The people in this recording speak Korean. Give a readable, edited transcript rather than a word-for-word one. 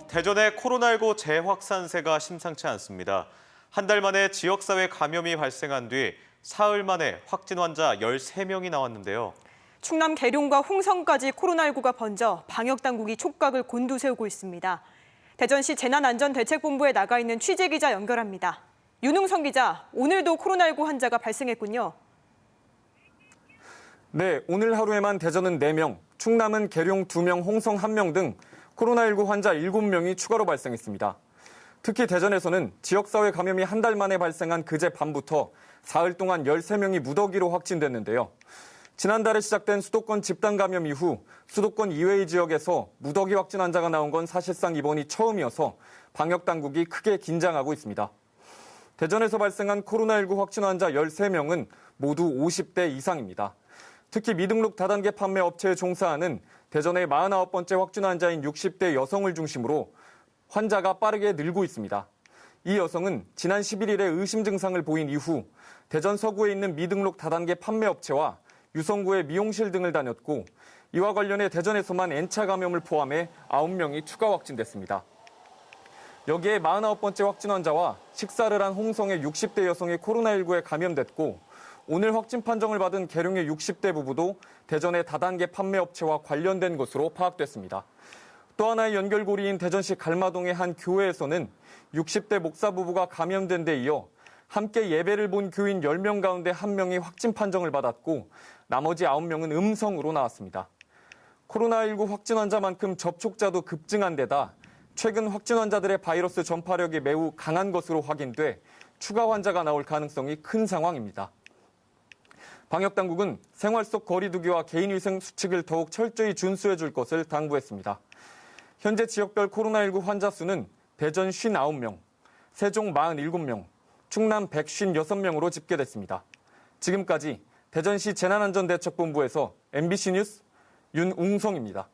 대전의 코로나19 재확산세가 심상치 않습니다. 한 달 만에 지역사회 감염이 발생한 뒤 사흘 만에 확진 환자 13명이 나왔는데요. 충남 계룡과 홍성까지 코로나19가 번져 방역당국이 촉각을 곤두세우고 있습니다. 대전시 재난안전대책본부에 나가 있는 취재기자 연결합니다. 윤웅성 기자, 오늘도 코로나19 환자가 발생했군요. 네, 오늘 하루에만 대전은 4명, 충남은 계룡 2명, 홍성 1명 등 코로나19 환자 7명이 추가로 발생했습니다. 특히 대전에서는 지역사회 감염이 한 달 만에 발생한 그제 밤부터 사흘 동안 13명이 무더기로 확진됐는데요. 지난달에 시작된 수도권 집단 감염 이후 수도권 이외의 지역에서 무더기 확진 환자가 나온 건 사실상 이번이 처음이어서 방역당국이 크게 긴장하고 있습니다. 대전에서 발생한 코로나19 확진 환자 13명은 모두 50대 이상입니다. 특히 미등록 다단계 판매 업체에 종사하는 대전의 49번째 확진 환자인 60대 여성을 중심으로 환자가 빠르게 늘고 있습니다. 이 여성은 지난 11일에 의심 증상을 보인 이후 대전 서구에 있는 미등록 다단계 판매 업체와 유성구의 미용실 등을 다녔고 이와 관련해 대전에서만 N차 감염을 포함해 9명이 추가 확진됐습니다. 여기에 49번째 확진 환자와 식사를 한 홍성의 60대 여성이 코로나19에 감염됐고 오늘 확진 판정을 받은 계룡의 60대 부부도 대전의 다단계 판매업체와 관련된 것으로 파악됐습니다. 또 하나의 연결고리인 대전시 갈마동의 한 교회에서는 60대 목사 부부가 감염된 데 이어 함께 예배를 본 교인 10명 가운데 1명이 확진 판정을 받았고 나머지 9명은 음성으로 나왔습니다. 코로나19 확진 환자만큼 접촉자도 급증한 데다 최근 확진 환자들의 바이러스 전파력이 매우 강한 것으로 확인돼 추가 환자가 나올 가능성이 큰 상황입니다. 방역당국은 생활 속 거리 두기와 개인위생 수칙을 더욱 철저히 준수해 줄 것을 당부했습니다. 현재 지역별 코로나19 환자 수는 대전 59명, 세종 47명, 충남 156명으로 집계됐습니다. 지금까지 대전시 재난안전대책본부에서 MBC 뉴스 윤웅성입니다.